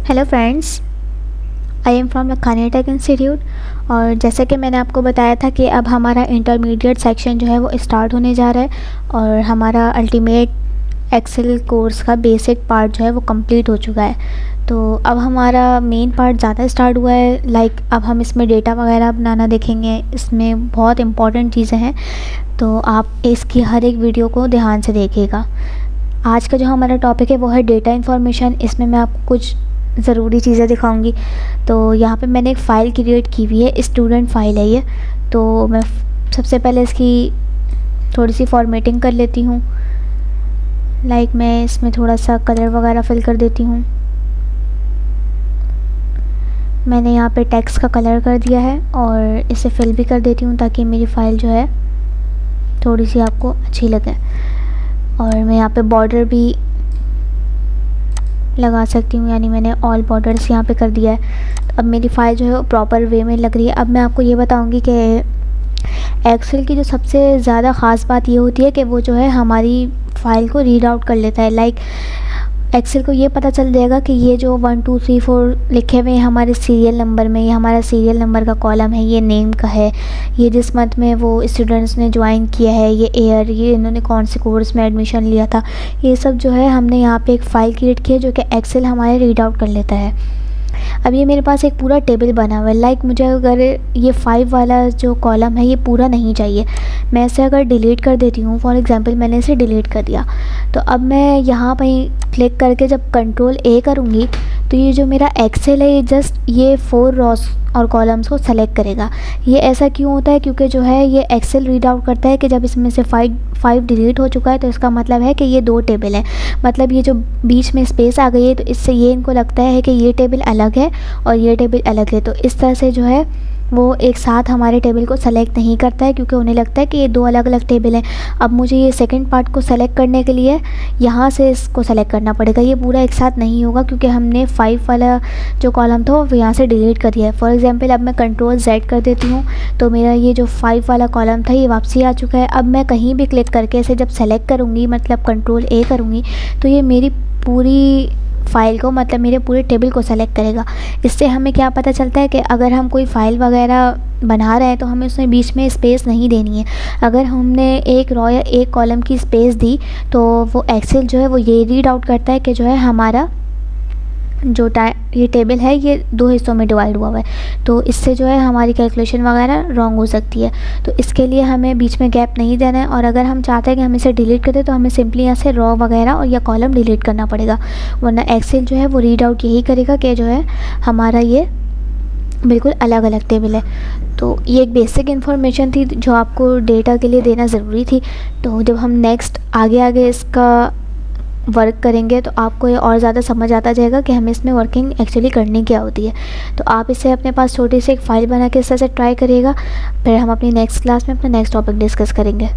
Hello friends, I am from Lakhani tech institute. और जैसे कि मैंने आपको बताया था कि अब हमारा इंटरमीडिएट सेक्शन जो है वो स्टार्ट होने जा रहा है और हमारा अल्टीमेट एक्सेल कोर्स का बेसिक पार्ट जो है वो कंप्लीट हो चुका है। तो अब हमारा मेन पार्ट ज़्यादा स्टार्ट हुआ है। अब हम इसमें डेटा वगैरह बनाना देखेंगे। इसमें बहुत इंपॉर्टेंट चीज़ें हैं, तो आप इसकी हर एक वीडियो को ध्यान से देखिएगा। आज का जो हमारा टॉपिक है वो है डेटा इन्फॉर्मेशन। इसमें मैं आपको कुछ ज़रूरी चीज़ें दिखाऊंगी। तो यहाँ पे मैंने एक फ़ाइल क्रिएट की हुई है, स्टूडेंट फ़ाइल है ये। तो मैं सबसे पहले इसकी थोड़ी सी फॉर्मेटिंग कर लेती हूँ। मैं इसमें थोड़ा सा कलर वगैरह फिल कर देती हूँ। मैंने यहाँ पे टेक्स्ट का कलर कर दिया है और इसे फिल भी कर देती हूँ ताकि मेरी फ़ाइल जो है थोड़ी सी आपको अच्छी लगे। और मैं यहाँ पे बॉर्डर भी लगा सकती हूँ, यानी मैंने ऑल बॉर्डर्स यहाँ पे कर दिया है। तो अब मेरी फ़ाइल जो है वो प्रॉपर वे में लग रही है। अब मैं आपको ये बताऊँगी कि एक्सेल की जो सबसे ज़्यादा ख़ास बात ये होती है कि वो जो है हमारी फ़ाइल को रीड आउट कर लेता है। एक्सेल को ये पता चल जाएगा कि ये जो 1 2 3 4 लिखे हुए हैं हमारे सीरियल नंबर में, ये हमारा सीरियल नंबर का कॉलम है, ये नेम का है, ये जिस मंथ में वो स्टूडेंट्स ने ज्वाइन किया है, ये ईयर, ये इन्होंने कौन से कोर्स में एडमिशन लिया था, ये सब जो है हमने यहाँ पे एक फ़ाइल क्रिएट की है जो कि एक्सेल हमारे रीड आउट कर लेता है। अब ये मेरे पास एक पूरा टेबल बना हुआ है। मुझे अगर ये 5 वाला जो कॉलम है ये पूरा नहीं चाहिए, मैं इसे अगर डिलीट कर देती हूँ, फॉर एग्जांपल मैंने इसे डिलीट कर दिया, तो अब मैं यहाँ पर क्लिक करके जब कंट्रोल ए करूँगी तो ये जो मेरा एक्सेल है ये जस्ट ये 4 रॉस और कॉलम्स को सेलेक्ट करेगा। ये ऐसा क्यों होता है? क्योंकि जो है ये एक्सेल रीड आउट करता है कि जब इसमें से 5 डिलीट हो चुका है तो इसका मतलब है कि ये 2 टेबल है। मतलब ये जो बीच में स्पेस आ गई है तो इससे ये इनको लगता है कि ये टेबल अलग है और ये टेबल अलग है। तो इस तरह से जो है वो एक साथ हमारे टेबल को सेलेक्ट नहीं करता है, क्योंकि उन्हें लगता है कि ये 2 अलग अलग टेबल हैं। अब मुझे ये सेकंड पार्ट को सेलेक्ट करने के लिए यहाँ से इसको सेलेक्ट करना पड़ेगा। ये पूरा एक साथ नहीं होगा क्योंकि हमने 5 वाला जो कॉलम था वो यहाँ से डिलीट कर दिया है। फॉर एग्जांपल अब मैं कंट्रोल Z कर देती हूँ तो मेरा ये जो 5 वाला कॉलम था ये वापसी आ चुका है। अब मैं कहीं भी क्लिक करके इसे जब सेलेक्ट करूँगी, मतलब कंट्रोल A करूँगी, तो ये मेरी पूरी फ़ाइल को, मतलब मेरे पूरे टेबल को सेलेक्ट करेगा। इससे हमें क्या पता चलता है कि अगर हम कोई फ़ाइल वगैरह बना रहे हैं तो हमें उसमें बीच में स्पेस नहीं देनी है। अगर हमने एक रॉ या एक कॉलम की स्पेस दी तो वो एक्सेल जो है वो ये रीड आउट करता है कि जो है हमारा जो ये टेबल है ये 2 हिस्सों में डिवाइड हुआ है। तो इससे जो है हमारी कैलकुलेशन वगैरह रॉन्ग हो सकती है। तो इसके लिए हमें बीच में गैप नहीं देना है। और अगर हम चाहते हैं कि हम इसे डिलीट करें तो हमें सिंपली यहाँ से रॉ वगैरह और या कॉलम डिलीट करना पड़ेगा, वरना एक्सेल जो है वो रीड आउट यही करेगा कि जो है हमारा ये बिल्कुल अलग अलग टेबल है। तो ये एक बेसिक इन्फॉर्मेशन थी जो आपको डेटा के लिए देना ज़रूरी थी। तो जब हम नेक्स्ट आगे इसका वर्क करेंगे तो आपको ये और ज़्यादा समझ आता जाएगा कि हमें इसमें वर्किंग एक्चुअली करनी क्या होती है। तो आप इसे अपने पास छोटी सी एक फ़ाइल बना के इस तरह से ट्राई करिएगा। फिर हम अपनी नेक्स्ट क्लास में अपना नेक्स्ट टॉपिक डिस्कस करेंगे।